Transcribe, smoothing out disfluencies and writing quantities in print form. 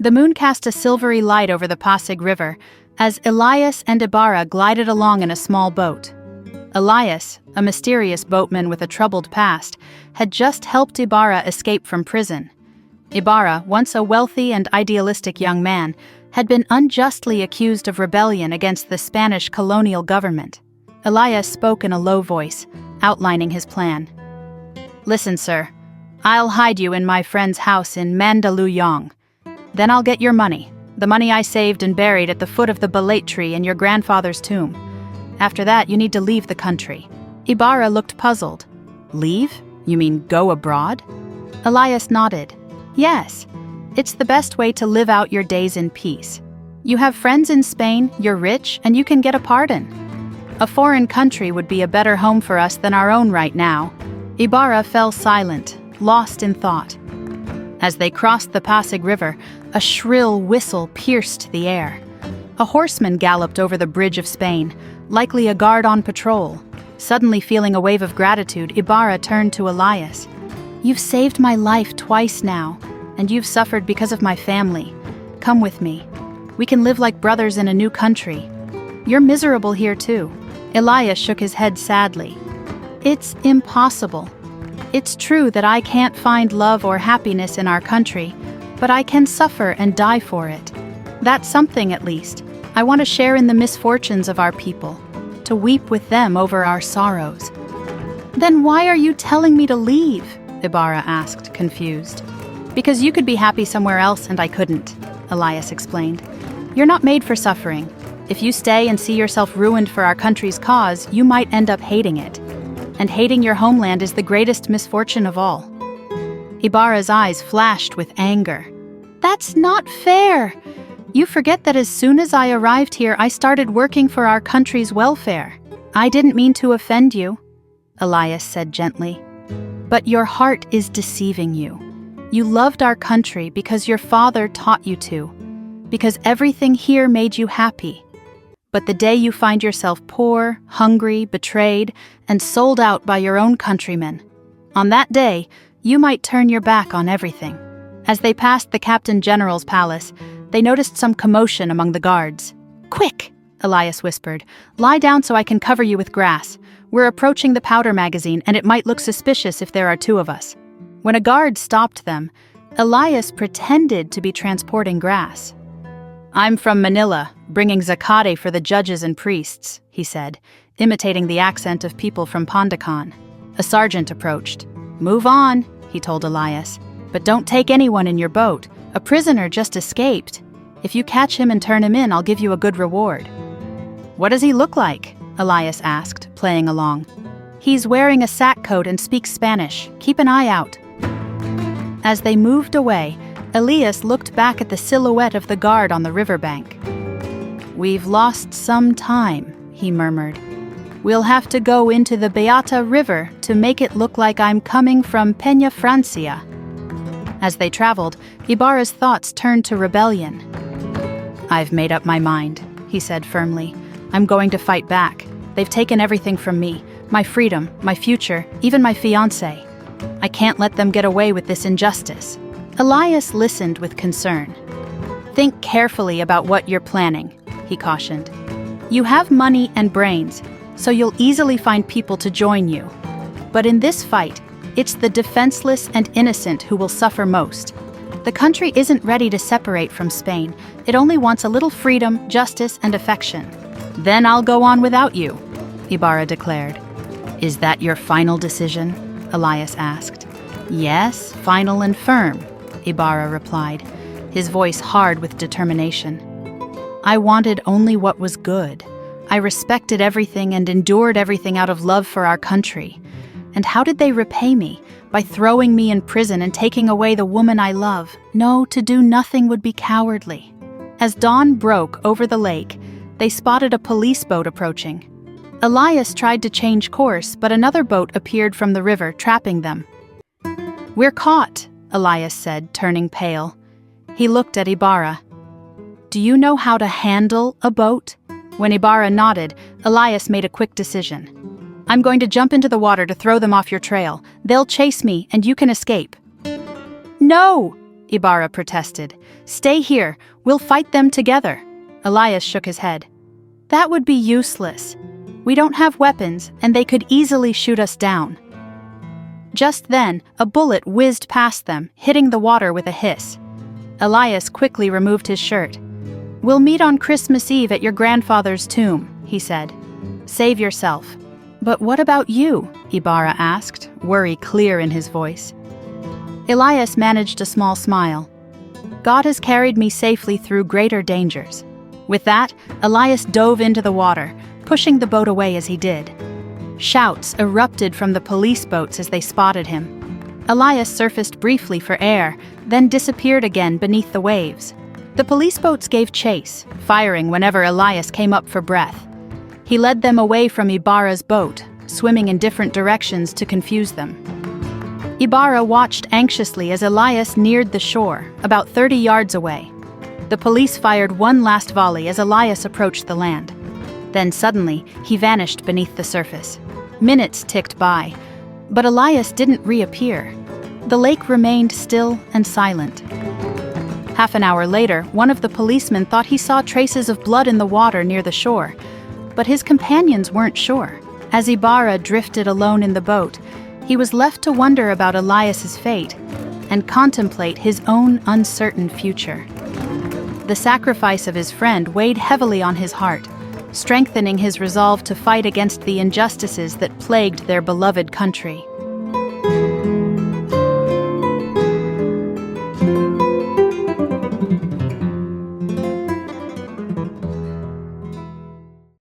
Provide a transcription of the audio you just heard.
The moon cast a silvery light over the Pasig River as Elias and Ibarra glided along in a small boat. Elias, a mysterious boatman with a troubled past, had just helped Ibarra escape from prison. Ibarra, once a wealthy and idealistic young man, had been unjustly accused of rebellion against the Spanish colonial government. Elias spoke in a low voice, outlining his plan. "Listen, sir. I'll hide you in my friend's house in Mandaluyong. Then I'll get your money, the money I saved and buried at the foot of the balate tree in your grandfather's tomb. After that, you need to leave the country." Ibarra looked puzzled. "Leave? You mean go abroad?" Elias nodded. "Yes. It's the best way to live out your days in peace. You have friends in Spain, you're rich, and you can get a pardon. A foreign country would be a better home for us than our own right now." Ibarra fell silent, lost in thought. As they crossed the Pasig River, a shrill whistle pierced the air. A horseman galloped over the bridge of Spain, likely a guard on patrol. Suddenly feeling a wave of gratitude, Ibarra turned to Elias. "You've saved my life twice now, and you've suffered because of my family. Come with me. We can live like brothers in a new country. You're miserable here too." Elias shook his head sadly. "It's impossible. It's true that I can't find love or happiness in our country, but I can suffer and die for it. That's something, at least. I want to share in the misfortunes of our people, to weep with them over our sorrows." "Then why are you telling me to leave?" Ibarra asked, confused. "Because you could be happy somewhere else and I couldn't," Elias explained. "You're not made for suffering. If you stay and see yourself ruined for our country's cause, you might end up hating it. And hating your homeland is the greatest misfortune of all." Ibarra's eyes flashed with anger. "That's not fair! You forget that as soon as I arrived here, I started working for our country's welfare. I didn't mean to offend you," Elias said gently. "But your heart is deceiving you. You loved our country because your father taught you to, because everything here made you happy. But the day you find yourself poor, hungry, betrayed, and sold out by your own countrymen, on that day, you might turn your back on everything." As they passed the Captain General's palace, they noticed some commotion among the guards. "Quick!" Elias whispered. "Lie down so I can cover you with grass. We're approaching the powder magazine, and it might look suspicious if there are two of us." When a guard stopped them, Elias pretended to be transporting grass. "I'm from Manila, bringing zacate for the judges and priests," he said, imitating the accent of people from Pandacan. A sergeant approached. "Move on," he told Elias. "But don't take anyone in your boat. A prisoner just escaped. If you catch him and turn him in, I'll give you a good reward." "What does he look like?" Elias asked, playing along. "He's wearing a sack coat and speaks Spanish. Keep an eye out." As they moved away, Elias looked back at the silhouette of the guard on the riverbank. "We've lost some time," he murmured. "We'll have to go into the Beata River to make it look like I'm coming from Peña Francia." As they traveled, Ibarra's thoughts turned to rebellion. "I've made up my mind," he said firmly. "I'm going to fight back. They've taken everything from me, my freedom, my future, even my fiancé. I can't let them get away with this injustice." Elias listened with concern. "Think carefully about what you're planning," he cautioned. "You have money and brains, so you'll easily find people to join you. But in this fight, it's the defenseless and innocent who will suffer most. The country isn't ready to separate from Spain. It only wants a little freedom, justice, and affection." "Then I'll go on without you," Ibarra declared. "Is that your final decision?" Elias asked. "Yes, final and firm," Ibarra replied, his voice hard with determination. "I wanted only what was good. I respected everything and endured everything out of love for our country. And how did they repay me? By throwing me in prison and taking away the woman I love? No, to do nothing would be cowardly." As dawn broke over the lake, they spotted a police boat approaching. Elias tried to change course, but another boat appeared from the river, trapping them. "We're caught," Elias said, turning pale. He looked at Ibarra. "Do you know how to handle a boat?" When Ibarra nodded, Elias made a quick decision. "I'm going to jump into the water to throw them off your trail. They'll chase me, and you can escape." "No!" Ibarra protested. "Stay here. We'll fight them together." Elias shook his head. "That would be useless. We don't have weapons, and they could easily shoot us down." Just then, a bullet whizzed past them, hitting the water with a hiss. Elias quickly removed his shirt. "We'll meet on Christmas Eve at your grandfather's tomb," he said. "Save yourself." "But what about you?" Ibarra asked, worry clear in his voice. Elias managed a small smile. "God has carried me safely through greater dangers." With that, Elias dove into the water, pushing the boat away as he did. Shouts erupted from the police boats as they spotted him. Elias surfaced briefly for air, then disappeared again beneath the waves. The police boats gave chase, firing whenever Elias came up for breath. He led them away from Ibarra's boat, swimming in different directions to confuse them. Ibarra watched anxiously as Elias neared the shore, about 30 yards away. The police fired one last volley as Elias approached the land. Then suddenly, he vanished beneath the surface. Minutes ticked by, but Elias didn't reappear. The lake remained still and silent. Half an hour later, one of the policemen thought he saw traces of blood in the water near the shore, but his companions weren't sure. As Ibarra drifted alone in the boat, he was left to wonder about Elias's fate and contemplate his own uncertain future. The sacrifice of his friend weighed heavily on his heart, strengthening his resolve to fight against the injustices that plagued their beloved country.